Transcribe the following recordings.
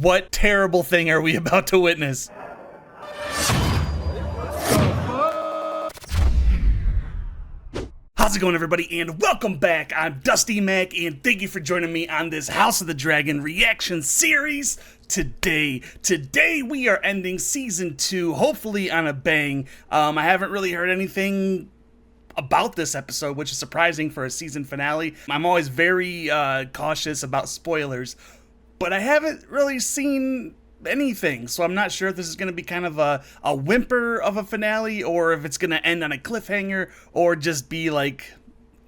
What terrible thing are we about to witness? How's it going, everybody, and welcome back. I'm Dusty Mac, and thank you for joining me on this House of the Dragon reaction series today. Today we are ending season 2, hopefully on a bang. I haven't really heard anything about this episode, which is surprising for a season finale. I'm always very cautious about spoilers, but I haven't really seen anything, so I'm not sure if this is going to be kind of a whimper of a finale, or if it's going to end on a cliffhanger, or just be like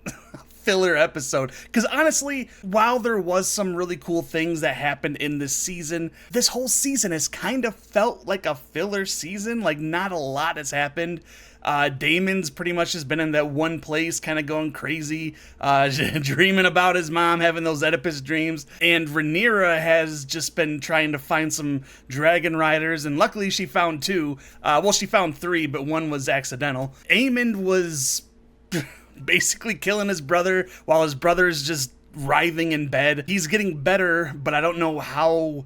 a filler episode. Because honestly, while there was some really cool things that happened in this season, this whole season has kind of felt like a filler season. Like, not a lot has happened. Daemon's pretty much just been in that one place, kind of going crazy, dreaming about his mom, having those Oedipus dreams. And Rhaenyra has just been trying to find some dragon riders, and luckily she found 2. Well, she found 3, but 1 was accidental. Aemond was basically killing his brother while his brother's just writhing in bed. He's getting better, but I don't know how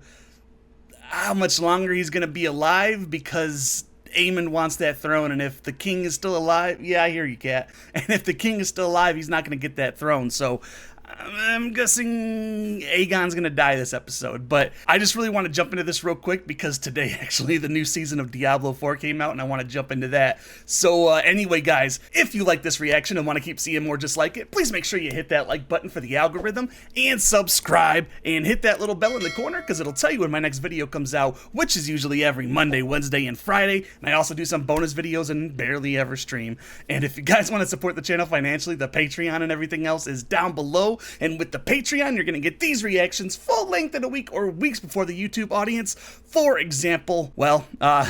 much longer he's gonna be alive, because Aemond wants that throne, and if the king is still alive, yeah, I hear you, cat. And if the king is still alive, he's not going to get that throne. So I'm guessing Aegon's going to die this episode. But I just really want to jump into this real quick, because today, actually, the new season of Diablo 4 came out, and I want to jump into that. So anyway, guys, if you like this reaction and want to keep seeing more just like it, please make sure you hit that like button for the algorithm, and subscribe, and hit that little bell in the corner, because it'll tell you when my next video comes out, which is usually every Monday, Wednesday, and Friday. And I also do some bonus videos and barely ever stream. And if you guys want to support the channel financially, the Patreon and everything else is down below. And with the Patreon, you're going to get these reactions full length in a week or weeks before the YouTube audience. For example, well,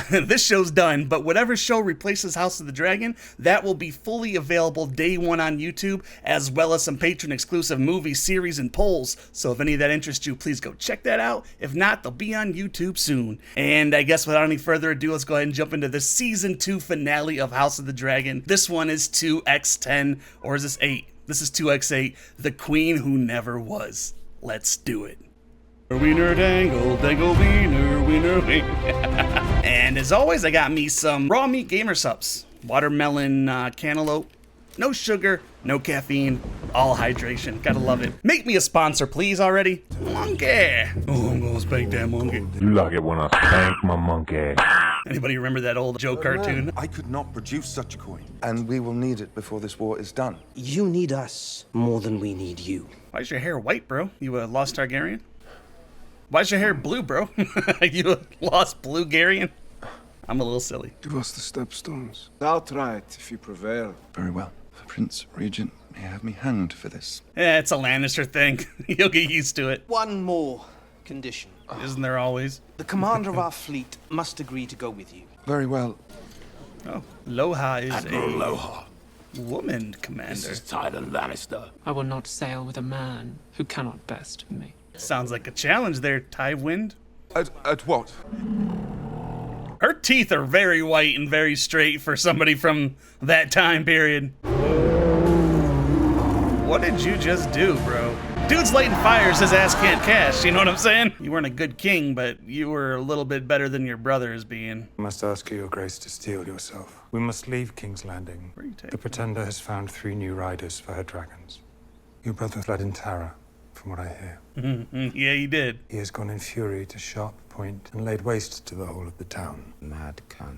this show's done, but whatever show replaces House of the Dragon, that will be fully available day 1 on YouTube, as well as some Patreon exclusive movies, series, and polls. So if any of that interests you, please go check that out. If not, they'll be on YouTube soon. And I guess without any further ado, let's go ahead and jump into the season 2 finale of House of the Dragon. This one is 2x10, or is this 8? This is 2x8, the queen who never was. Let's do it. Wiener dangle, dangle wiener, wiener wing. And as always, I got me some raw meat gamer subs. Watermelon cantaloupe. No sugar, no caffeine, all hydration. Gotta love it. Make me a sponsor, please, already. Monkey. Oh, I'm gonna spank that monkey. You like it when I spank my monkey. Anybody remember that old Joe cartoon? I could not produce such a coin. And we will need it before this war is done. You need us more than we need you. Why's your hair white, bro? You a lost Targaryen? Why's your hair blue, bro? You a lost Blue-Garian? I'm a little silly. Give us the stepstones. Outright, if you prevail. Very well. The Prince Regent may have me hanged for this. Yeah, it's a Lannister thing. You'll get used to it. One more condition. Isn't there always? The commander of our fleet must agree to go with you. Very well. Oh, Loha is Admiral a Loha. woman commander. This is Tyler Lannister. I will not sail with a man who cannot best me. Sounds like a challenge there, Tywin. At what? Her teeth are very white and very straight for somebody from that time period. What did you just do, bro? Dude's lighting fires, his ass can't cash, you know what I'm saying? You weren't a good king, but you were a little bit better than your brother is being. I must ask your grace to steel yourself. We must leave King's Landing. Where are you taking? The Pretender has found 3 new riders for her dragons. Your brother fled in terror, from what I hear. Yeah, he did. He has gone in fury to Sharp Point and laid waste to the whole of the town. Mad cunt.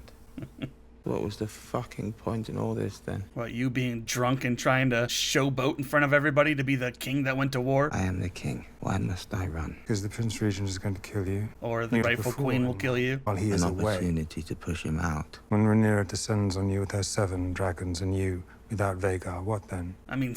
What was the fucking point in all this then? What, you being drunk and trying to showboat in front of everybody to be the king that went to war? I am the king. Why must I run? Because the Prince Regent is going to kill you. Or the Years rightful before, queen will kill you? While he is An away. opportunity to push him out. When Rhaenyra descends on you with her 7 dragons and you without Vhagar, what then? I mean,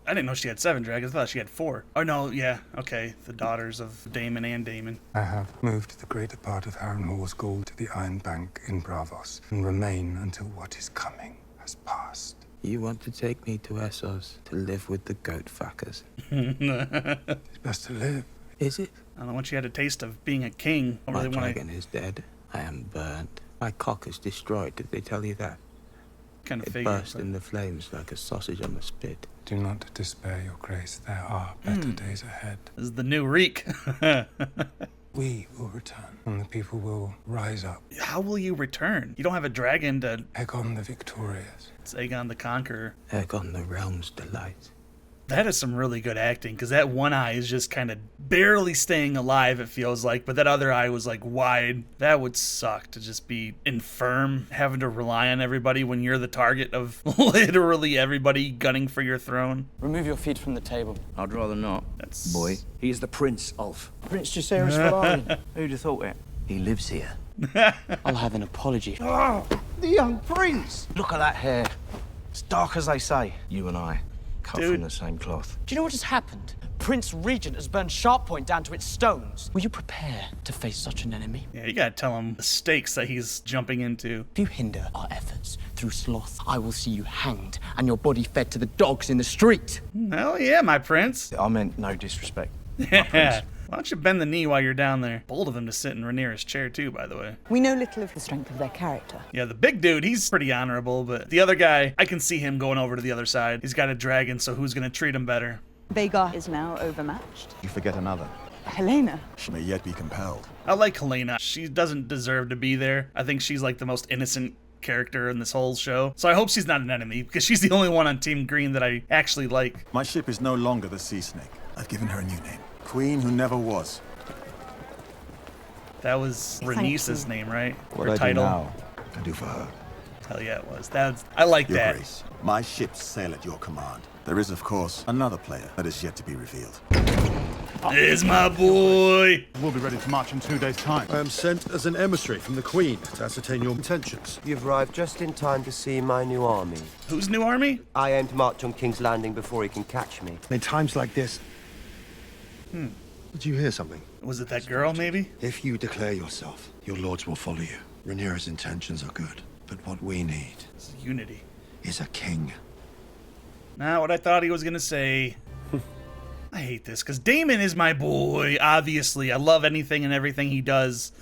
I didn't know she had 7 dragons. I thought she had 4. Oh, no, yeah, okay. The daughters of Daemon and Daemon. I have moved the greater part of Harrenhal's gold to the Iron Bank in Bravos and remain until what is coming has passed. You want to take me to Essos to live with the goat fuckers? It's best to live. Is it? I don't know, once you had a taste of being a king, I My really want dragon is dead. I am burnt. My cock is destroyed. Did they tell you that? to kind of It figure. burst in the flames like a sausage on the spit. Do not despair, your grace. There are better days ahead. This is the new Reek. We will return, and the people will rise up. How will you return? You don't have a dragon to... Aegon the Victorious. It's Aegon the Conqueror. Aegon the realm's delight. That is some really good acting, because that one eye is just kind of barely staying alive, it feels like, but that other eye was like wide. That would suck to just be infirm, having to rely on everybody when you're the target of literally everybody gunning for your throne. Remove your feet from the table. I'd rather not. That's... Boy, he is the Prince of. Prince Jacaerys Valarian. Who'd have thought it? He lives here. I'll have an apology. Oh, the young prince! Look at that hair. It's dark as they say. You and I, cut Dude. from the same cloth. Do you know what has happened? Prince Regent has burned Sharppoint down to its stones. Will you prepare to face such an enemy? Yeah, you gotta tell him the stakes that he's jumping into. If you hinder our efforts through sloth, I will see you hanged and your body fed to the dogs in the street. Hell yeah, my prince. I meant no disrespect. Yeah. Why don't you bend the knee while you're down there? Bold of him to sit in Rhaenyra's chair too, by the way. We know little of the strength of their character. Yeah, the big dude, he's pretty honorable, but the other guy, I can see him going over to the other side. He's got a dragon, so who's gonna treat him better? Vhagar is now overmatched. You forget another. Helena. She may yet be compelled. I like Helena. She doesn't deserve to be there. I think she's like the most innocent character in this whole show. So I hope she's not an enemy, because she's the only one on Team Green that I actually like. My ship is no longer the Sea Snake. I've given her a new name. Queen who never was. That was Rhaenys's name, right? What Her I title. do now, I do for her. Hell yeah, it was. I like Your that. Grace, my ships sail at your command. There is, of course, another player that is yet to be revealed. There's my boy. We'll be ready to march in 2 days' time. I am sent as an emissary from the Queen to ascertain your intentions. You've arrived just in time to see my new army. Whose new army? I aim to march on King's Landing before he can catch me. In times like this... Did you hear something? Was it that girl, maybe? If you declare yourself, your lords will follow you. Rhaenyra's intentions are good, but what we need It's unity. is a king. Not what I thought he was gonna say. I hate this, because Daemon is my boy, obviously. I love anything and everything he does.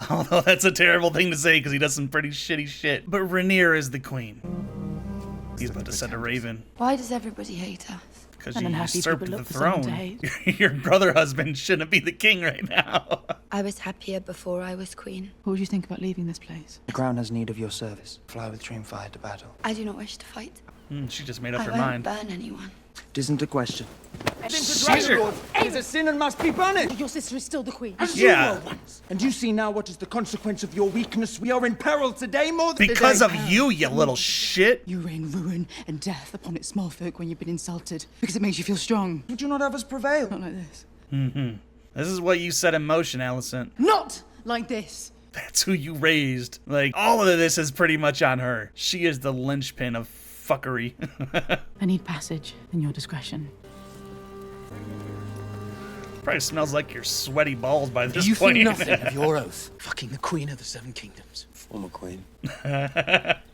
Although that's a terrible thing to say, because he does some pretty shitty shit. But Rhaenyra is the queen. He's about to send a raven. Why does everybody hate us? Because you usurped the throne. Your brother husband shouldn't be the king right now. I was happier before I was queen. What would you think about leaving this place? The crown has need of your service. Fly with Dreamfire to battle. I do not wish to fight. She just made up I her won't mind. burn anyone. It isn't a question. It is a sin and must be punished. Your sister is still the queen. Yeah. And you see now what is the consequence of your weakness. We are in peril today more than Because of you, you little shit. You rain ruin and death upon its small folk when you've been insulted, because it makes you feel strong. Would you not have us prevail? Not like this. This is what you set in motion, Alicent. Not like this. That's who you raised. Like, all of this is pretty much on her. She is the linchpin of fuckery. I need passage in your discretion. Probably smells like your sweaty balls by this You point. think nothing of your oath. Fucking the Queen of the Seven Kingdoms. Former queen.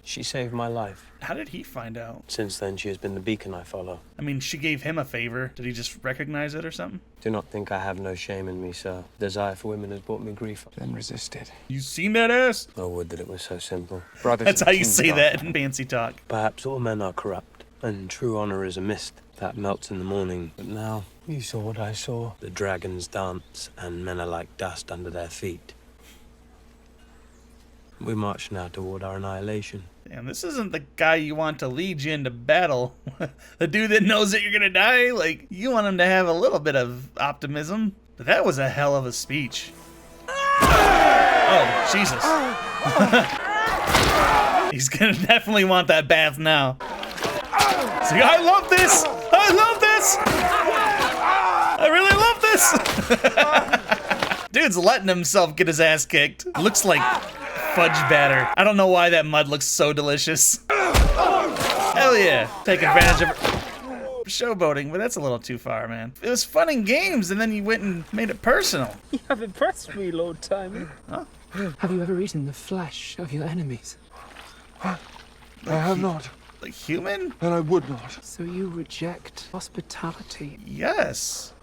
She saved my life. How did he find out? Since then, she has been the beacon I follow. I mean, she gave him a favor. Did he just recognize it or something? Do not think I have no shame in me, sir. Desire for women has brought me grief. Then resisted. You seen that ass? Oh, would that it was so simple. Brothers That's and how you kings say are- that in fancy talk. Perhaps all men are corrupt, and true honor is a mist that melts in the morning. But now, you saw what I saw. The dragons dance, and men are like dust under their feet. We march now toward our annihilation. Damn, this isn't the guy you want to lead you into battle. The dude that knows that you're gonna die. Like, you want him to have a little bit of optimism. But that was a hell of a speech. Oh, Jesus. He's gonna definitely want that bath now. See, I love this! I love this! I really love this! Dude's letting himself get his ass kicked. Looks like fudge batter. I don't know why that mud looks so delicious. Hell yeah. Take advantage of showboating, but that's a little too far, man. It was fun in games, and then you went and made it personal. You have impressed me, Lord Timon. Huh? Have you ever eaten the flesh of your enemies? I have not, Like human? and I would not. So you reject hospitality? Yes.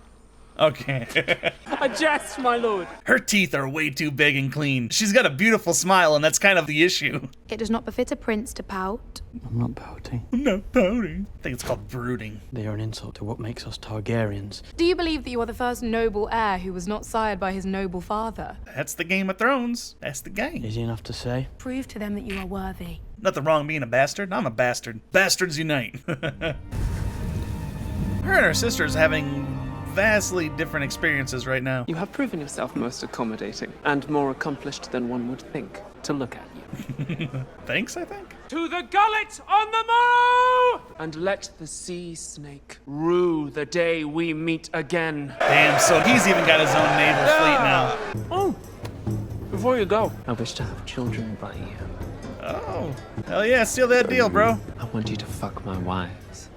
Okay. A jest, my lord. Her teeth are way too big and clean. She's got a beautiful smile, and that's kind of the issue. It does not befit a prince to pout. I'm not pouting. I'm not pouting. I think it's called brooding. They are an insult to what makes us Targaryens. Do you believe that you are the first noble heir who was not sired by his noble father? That's the Game of Thrones. That's the game. Easy enough to say. Prove to them that you are worthy. Nothing wrong being a bastard. I'm a bastard. Bastards unite. Her and her sister's having vastly different experiences right now. You have proven yourself most accommodating and more accomplished than one would think to look at you. Thanks, I think. To the gullet on the morrow! And let the sea snake rue the day we meet again. Damn, so he's even got his own naval fleet now. Oh, before you go, I wish to have children by you. Oh, hell yeah, seal that deal, bro. I want you to fuck my wives.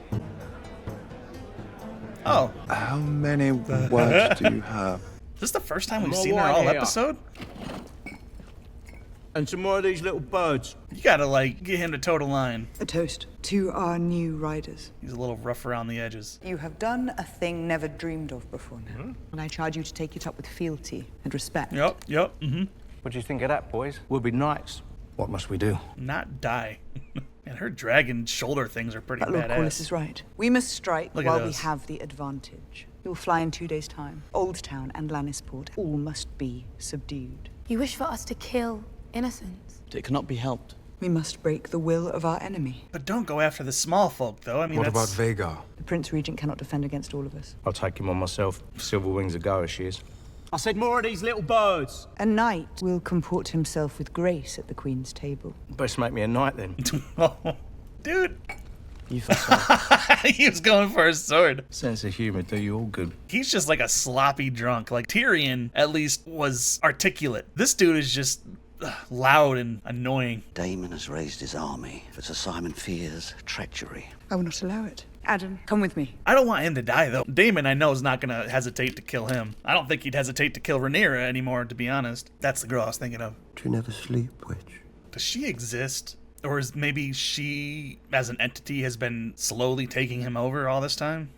Oh. How many words do you have? Is this the first time we've seen her all episode? And some more of these little birds. You gotta, like, get him to toe the line. A toast to our new riders. He's a little rough around the edges. You have done a thing never dreamed of before now. And I charge you to take it up with fealty and respect. Yep. What do you think of that, boys? We'll be knights. What must we do? Not die. And her dragon shoulder things are pretty Lord Corlys badass. is right. We must strike Look at while we those. have the advantage. We will fly in 2 days' time. Old Town and Lannisport all must be subdued. You wish for us to kill innocents. It cannot be helped. We must break the will of our enemy. But don't go after the small folk, though. I mean, What about that's... Vhagar? The Prince Regent cannot defend against all of us. I'll take him on myself. Silver Wings a go as she is. I said more of these little birds. A knight will comport himself with grace at the Queen's table. Best make me a knight then. Dude. You fuck He was going for his sword. Sense of humor do you all good. He's just like a sloppy drunk. Like, Tyrion, at least, was articulate. This dude is just loud and annoying. Daemon has raised his army for Sir Simon Fear's treachery. I will not allow it. Adam, come with me. I don't want him to die, though. Daemon, I know, is not going to hesitate to kill him. I don't think he'd hesitate to kill Rhaenyra anymore, to be honest. That's the girl I was thinking of. Do you never sleep, witch? Does she exist? Or is maybe she, as an entity, has been slowly taking him over all this time?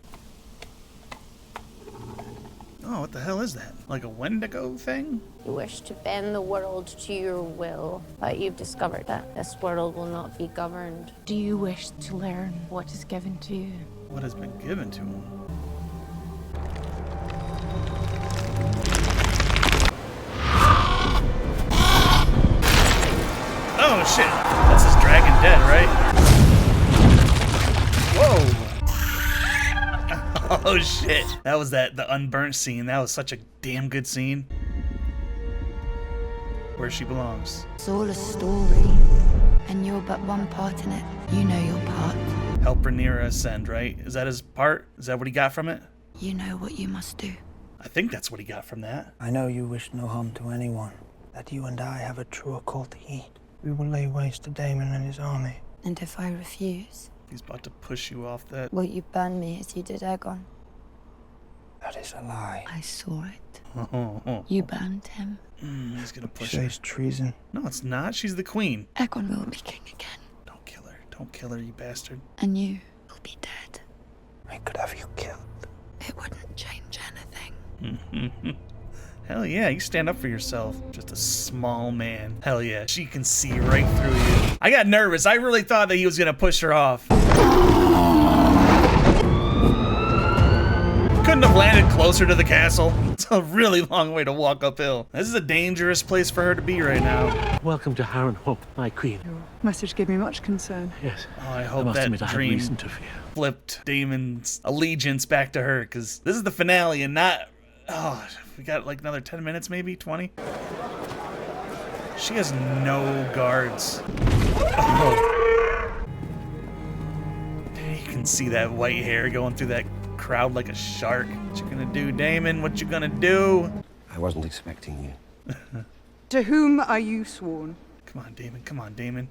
Oh, what the hell is that? Like a Wendigo thing? You wish to bend the world to your will, but you've discovered that this world will not be governed. Do you wish to learn what is given to you? What has been given to him? Oh shit! That's his dragon dead, right? Whoa! Oh shit! That was the unburnt scene. That was such a damn good scene. Where she belongs. It's all a story, and you're but one part in it. You know your part. Help Rhaenyra ascend, right? Is that his part? Is that what he got from it? You know what you must do. I think that's what he got from that. I know you wish no harm to anyone, that you and I have a truer call to heed. We will lay waste to Daemon and his army. And if I refuse? He's about to push you off that. Will you burn me as you did Aegon? That is a lie. I saw it. You burned him. He's gonna push She her. says treason. No, it's not. She's the queen. Aegon will be king again. Don't kill her. Don't kill her, you bastard. And you will be dead. I could have you killed. It wouldn't change anything. Hell yeah, you stand up for yourself. Just a small man. Hell yeah, she can see right through you. I got nervous. I really thought that he was gonna push her off. Couldn't have landed closer to the castle. It's a really long way to walk uphill. This is a dangerous place for her to be right now. Welcome to Harrenhal, my queen. Your message gave me much concern. Yes. Oh, I I hope must that admit I had dream reason to fear. flipped Daemon's allegiance back to her, because this is the finale and not... Oh, we got like another 10 minutes, maybe 20. She has no guards. Oh. You can see that white hair going through that crowd like a shark. What you gonna do, Daemon? What you gonna do? I wasn't expecting you. To whom are you sworn? Come on, Daemon. Come on, Daemon.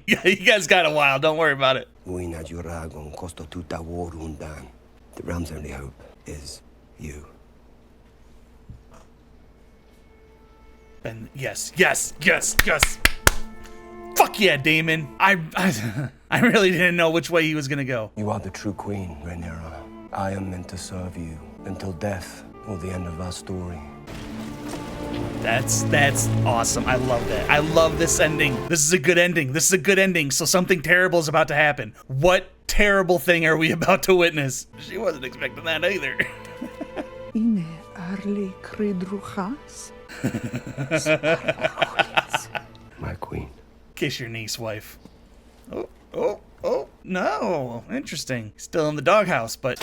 Yeah, you guys got a while. Don't worry about it. The realm's only hope is you. And yes, yes, yes, yes. Fuck Fuck yeah, Damon. I really didn't know which way he was gonna go. You are the true queen, Rhaenyra. I am meant to serve you until death or the end of our story. That's awesome. I love that. I love this ending. This is a good ending. This is a good ending. So something terrible is about to happen. What terrible thing are we about to witness? She wasn't expecting that either. Ine arli credruchas. My queen. Kiss your niece, wife. Oh, no. Interesting. Still in the doghouse, but...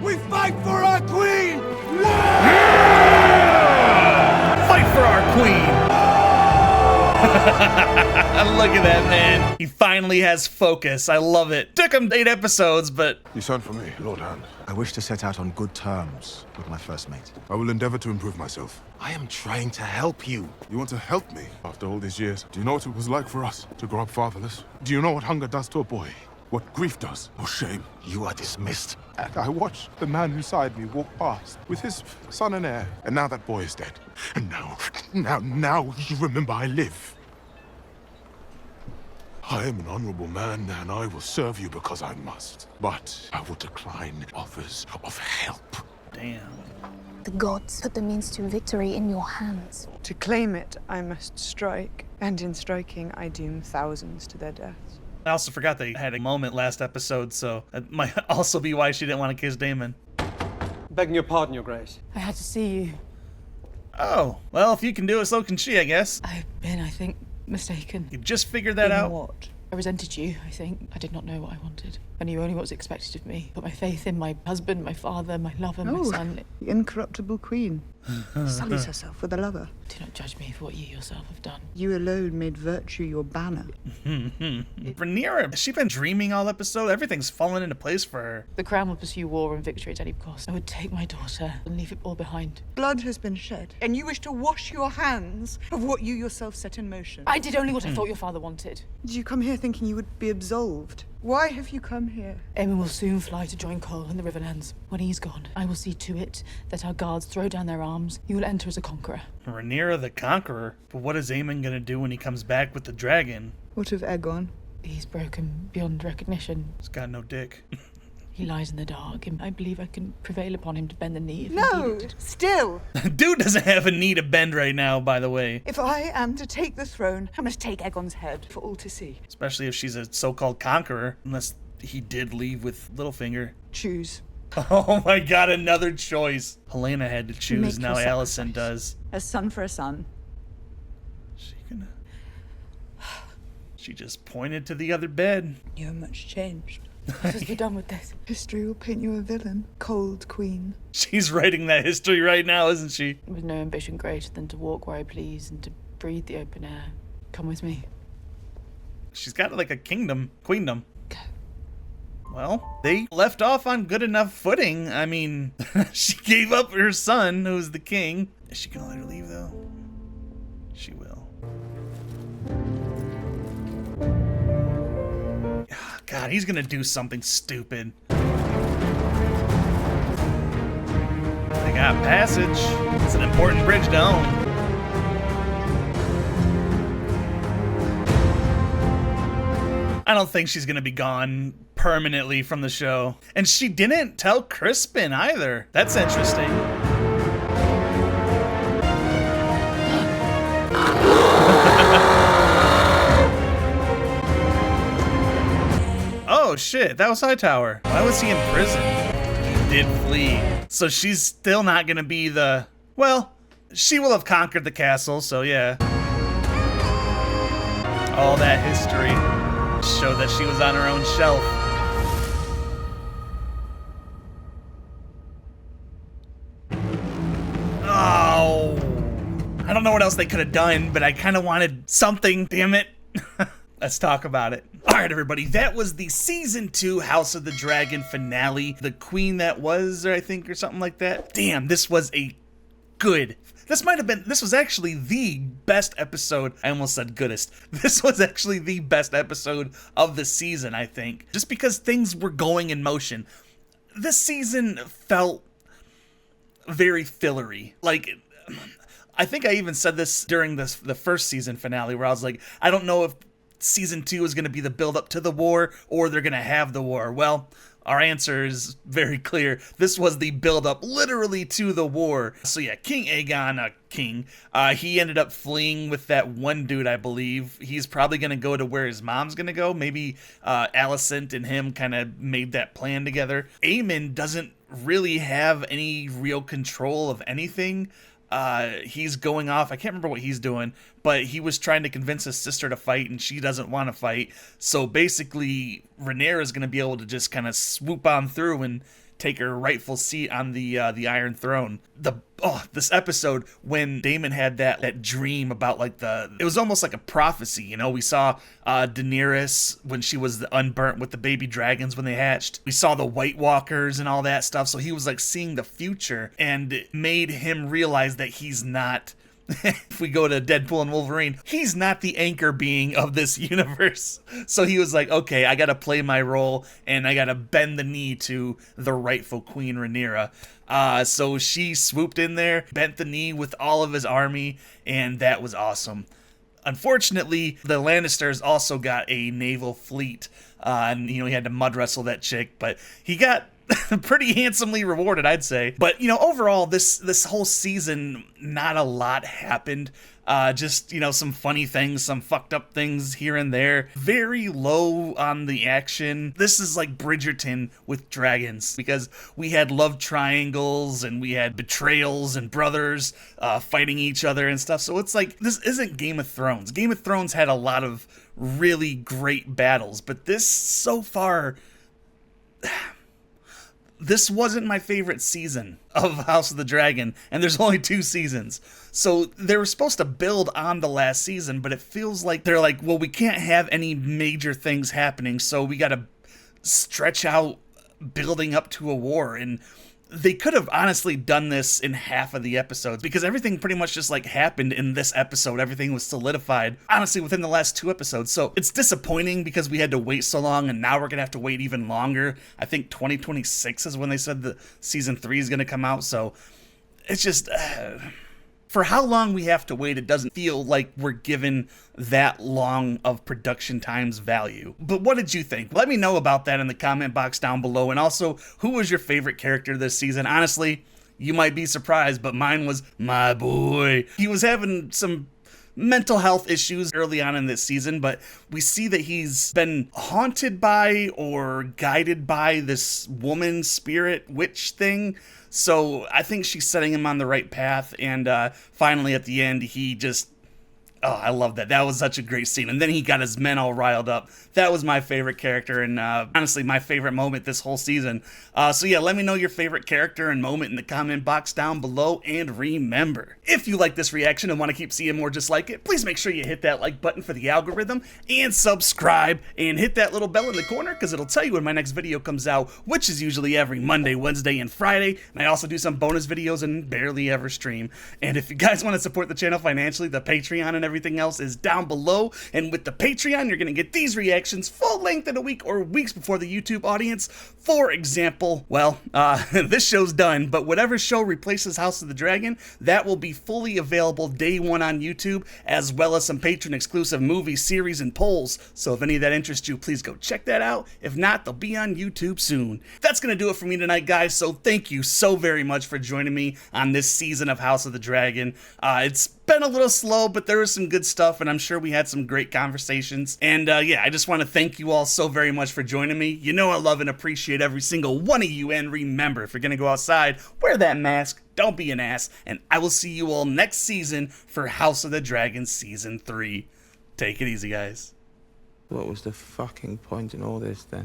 We fight for our queen! Fight for our queen! Look at that, man. He finally has focus. I love it. Took him 8 episodes, but... You sent for me, Lord Hand. I wish to set out on good terms with my first mate. I will endeavor to improve myself. I am trying to help you. You want to help me after all these years? Do you know what it was like for us to grow up fatherless? Do you know what hunger does to a boy? What grief does, or shame? You are dismissed. I watched the man beside me walk past with his son and heir, and now that boy is dead. And now you remember I live. I am an honorable man, and I will serve you because I must. But I will decline offers of help. Damn. The gods put the means to victory in your hands. To claim it, I must strike, and in striking, I doom thousands to their deaths. I also forgot they had a moment last episode, so that might also be why she didn't want to kiss Damon. Begging your pardon, Your Grace. I had to see you. Oh, well, if you can do it, so can she, I guess. I've been, I think, mistaken. You just figured that out? What? I resented you, I think. I did not know what I wanted. I knew only what was expected of me. Put my faith in my husband, my father, my lover, my son. The incorruptible queen. Sullies herself with a lover. Do not judge me for what you yourself have done. You alone made virtue your banner. Rhaenyra, has she been dreaming all episode? Everything's fallen into place for her. The crown will pursue war and victory at any cost. I would take my daughter and leave it all behind. Blood has been shed, and you wish to wash your hands of what you yourself set in motion. I did only what I thought your father wanted. Did you come here thinking you would be absolved? Why have you come here? Aemon will soon fly to join Cole in the Riverlands. When he's gone, I will see to it that our guards throw down their arms. You will enter as a conqueror. Rhaenyra the Conqueror? But what is Aemon gonna do when he comes back with the dragon? What of Aegon? He's broken beyond recognition. He's got no dick. He lies in the dark, and I believe I can prevail upon him to bend the knee if No! needed. Still! Dude doesn't have a knee to bend right now, by the way. If I am to take the throne, I must take Aegon's head for all to see. Especially if she's a so-called conqueror. Unless he did leave with Littlefinger. Choose. Oh my god, another choice. Helena had to choose, Make now your Allison sacrifice. does. A son for a son. She just pointed to the other bed. You are much changed. What has be done with this? History will paint you a villain. Cold queen. She's writing that history right now, isn't she? With no ambition greater than to walk where I please and to breathe the open air. Come with me. She's got like a queendom. Well, they left off on good enough footing. I mean, she gave up her son, who's the king. Is she gonna let her leave, though? She will. God, he's gonna do something stupid. They got passage. It's an important bridge to own. I don't think she's gonna be gone permanently from the show. And she didn't tell Crispin either. That's interesting. Oh shit, that was Hightower. Why was he in prison? He did flee. So she's still not gonna be the... Well, she will have conquered the castle, so yeah. All that history showed that she was on her own shelf. Oh, I don't know what else they could have done, but I kind of wanted something, damn it. Let's talk about it. All right, everybody, that was the Season 2 House of the Dragon finale. The Queen That Was, I think, or something like that. Damn, this was a good... This was actually the best episode. I almost said goodest. This was actually the best episode of the season, I think. Just because things were going in motion. This season felt very fillery. Like, I think I even said this during the first season finale, where I was like, I don't know if season 2 is going to be the build up to the war, or they're going to have the war. Well, our answer is very clear. This was the build-up literally to the war. So yeah, King Aegon, he ended up fleeing with that one dude, I believe. He's probably going to go to where his mom's going to go. Maybe Alicent and him kind of made that plan together. Aemon doesn't really have any real control of anything. He's going off. I can't remember what he's doing, but he was trying to convince his sister to fight, and she doesn't want to fight. So basically, Rhaenyra is going to be able to just kind of swoop on through and take her rightful seat on the Iron Throne. This episode when Daemon had that dream about it was almost like a prophecy, you know. We saw Daenerys when she was unburnt with the baby dragons when they hatched. We saw the White Walkers and all that stuff. So he was like seeing the future, and it made him realize that he's not. If we go to Deadpool and Wolverine, he's not the anchor being of this universe. So he was like, okay, I gotta play my role, and I gotta bend the knee to the rightful Queen Rhaenyra. So she swooped in there, bent the knee with all of his army, and that was awesome. Unfortunately, the Lannisters also got a naval fleet, and he had to mud wrestle that chick, but he got pretty handsomely rewarded, I'd say. But overall, this whole season, not a lot happened. Just some funny things, some fucked up things here and there. Very low on the action. This is like Bridgerton with dragons, because we had love triangles and we had betrayals and brothers fighting each other and stuff. So it's like, this isn't Game of Thrones. Game of Thrones had a lot of really great battles, but this so far, this wasn't my favorite season of House of the Dragon, and there's only 2 seasons. So they were supposed to build on the last season, but it feels like they're like, well, we can't have any major things happening, so we got to stretch out building up to a war. And they could have honestly done this in half of the episodes, because everything pretty much just like happened in this episode. Everything was solidified, honestly, within the last 2 episodes. So it's disappointing because we had to wait so long, and now we're gonna have to wait even longer. I think 2026 is when they said the season 3 is gonna come out. So it's just for how long we have to wait, it doesn't feel like we're given that long of production time's value. But what did you think? Let me know about that in the comment box down below. And also, who was your favorite character this season? Honestly, you might be surprised, but mine was my boy. He was having some mental health issues early on in this season, but we see that he's been haunted by or guided by this woman spirit witch thing. So I think she's setting him on the right path, and finally at the end, he just, I love that. That was such a great scene. And then he got his men all riled up. That was my favorite character, and honestly, my favorite moment this whole season. So yeah, let me know your favorite character and moment in the comment box down below. And remember, if you like this reaction and want to keep seeing more just like it, please make sure you hit that like button for the algorithm, and subscribe, and hit that little bell in the corner, because it'll tell you when my next video comes out, which is usually every Monday, Wednesday, and Friday. And I also do some bonus videos and barely ever stream. And if you guys want to support the channel financially, the Patreon and everything else is down below. And with the Patreon, you're going to get these reactions full length in a week or weeks before the YouTube audience. For example, well, this show's done, but whatever show replaces House of the Dragon, that will be fully available day 1 on YouTube, as well as some patron exclusive movies, series, and polls. So if any of that interests you, please go check that out. If not, they'll be on YouTube soon. That's going to do it for me tonight, guys. So thank you so very much for joining me on this season of House of the Dragon. It's been a little slow, but there was some good stuff, and I'm sure we had some great conversations. And yeah, I just want to thank you all so very much for joining me. You know I love and appreciate every single one of you, and remember, if you're gonna go outside, wear that mask, don't be an ass, and I will see you all next season for House of the Dragon Season 3. Take it easy, guys. What was the fucking point in all this then?